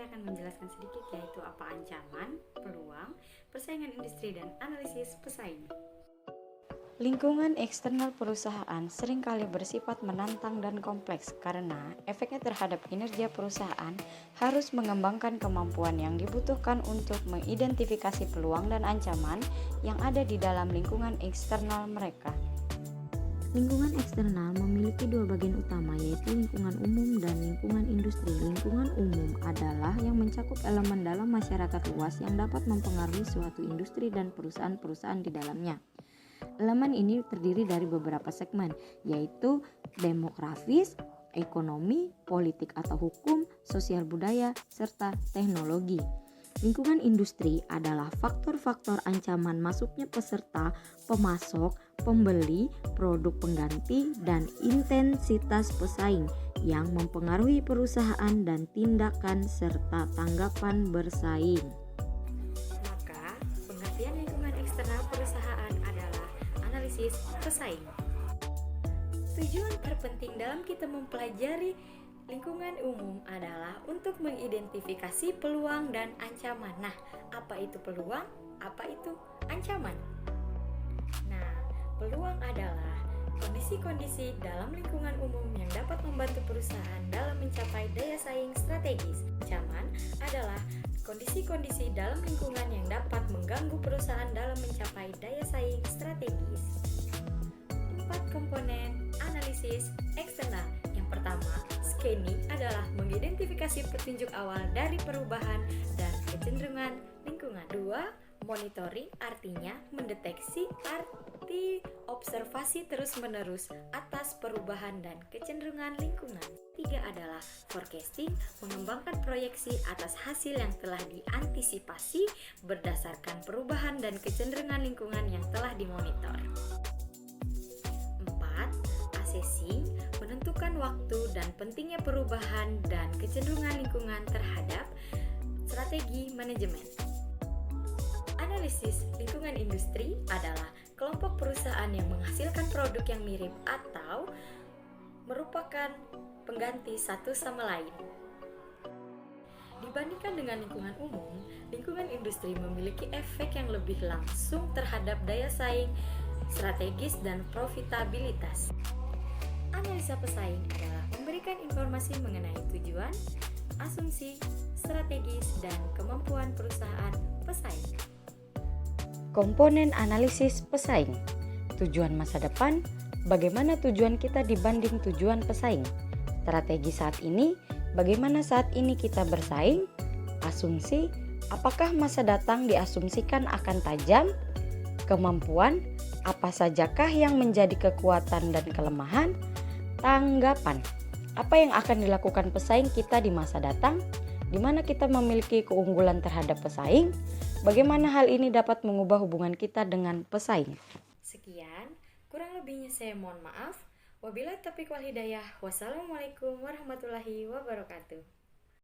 saya akan menjelaskan sedikit yaitu apa ancaman, peluang, persaingan industri, dan analisis pesaing. Lingkungan eksternal perusahaan seringkali bersifat menantang dan kompleks karena efeknya terhadap kinerja perusahaan harus mengembangkan kemampuan yang dibutuhkan untuk mengidentifikasi peluang dan ancaman yang ada di dalam lingkungan eksternal mereka. Lingkungan eksternal memiliki dua bagian utama, yaitu lingkungan umum dan lingkungan industri. Lingkungan umum adalah yang mencakup elemen dalam masyarakat luas yang dapat mempengaruhi suatu industri dan perusahaan-perusahaan di dalamnya. Elemen ini terdiri dari beberapa segmen, yaitu demografis, ekonomi, politik atau hukum, sosial budaya, serta teknologi. Lingkungan industri adalah faktor-faktor ancaman masuknya peserta, pemasok, pembeli, produk pengganti, dan intensitas pesaing yang mempengaruhi perusahaan dan tindakan serta tanggapan bersaing. Maka, pengertian lingkungan eksternal perusahaan adalah analisis pesaing. Tujuan terpenting dalam kita mempelajari lingkungan umum adalah untuk mengidentifikasi peluang dan ancaman. Nah, apa itu peluang? Apa itu ancaman? Nah, peluang adalah kondisi-kondisi dalam lingkungan umum yang dapat membantu perusahaan dalam mencapai daya saing strategis. Ancaman adalah kondisi-kondisi dalam lingkungan yang dapat mengganggu perusahaan dalam mencapai daya saing strategis. 4 komponen analisis eksternal. Yang pertama, scanning adalah mengidentifikasi petunjuk awal dari perubahan dan kecenderungan lingkungan. 2. Monitoring artinya mendeteksi arti observasi terus-menerus atas perubahan dan kecenderungan lingkungan. 3 adalah forecasting, mengembangkan proyeksi atas hasil yang telah diantisipasi berdasarkan perubahan dan kecenderungan lingkungan yang telah dimonitor. 4. Assessing, menentukan waktu dan pentingnya perubahan dan kecenderungan lingkungan terhadap strategi manajemen. Analisis lingkungan industri adalah kelompok perusahaan yang menghasilkan produk yang mirip atau merupakan pengganti satu sama lain. Dibandingkan dengan lingkungan umum, lingkungan industri memiliki efek yang lebih langsung terhadap daya saing, strategis, dan profitabilitas. Analisa pesaing adalah memberikan informasi mengenai tujuan, asumsi, strategis, dan kemampuan perusahaan pesaing. Komponen analisis pesaing. Tujuan masa depan, bagaimana tujuan kita dibanding tujuan pesaing. Strategi saat ini, bagaimana saat ini kita bersaing. Asumsi, apakah masa datang diasumsikan akan tajam. Kemampuan, apa sajakah yang menjadi kekuatan dan kelemahan. Tanggapan, apa yang akan dilakukan pesaing kita di masa datang, di mana kita memiliki keunggulan terhadap pesaing, bagaimana hal ini dapat mengubah hubungan kita dengan pesaing. Sekian, kurang lebihnya saya mohon maaf. Wabillahi taufiq wal hidayah. Wassalamualaikum warahmatullahi wabarakatuh.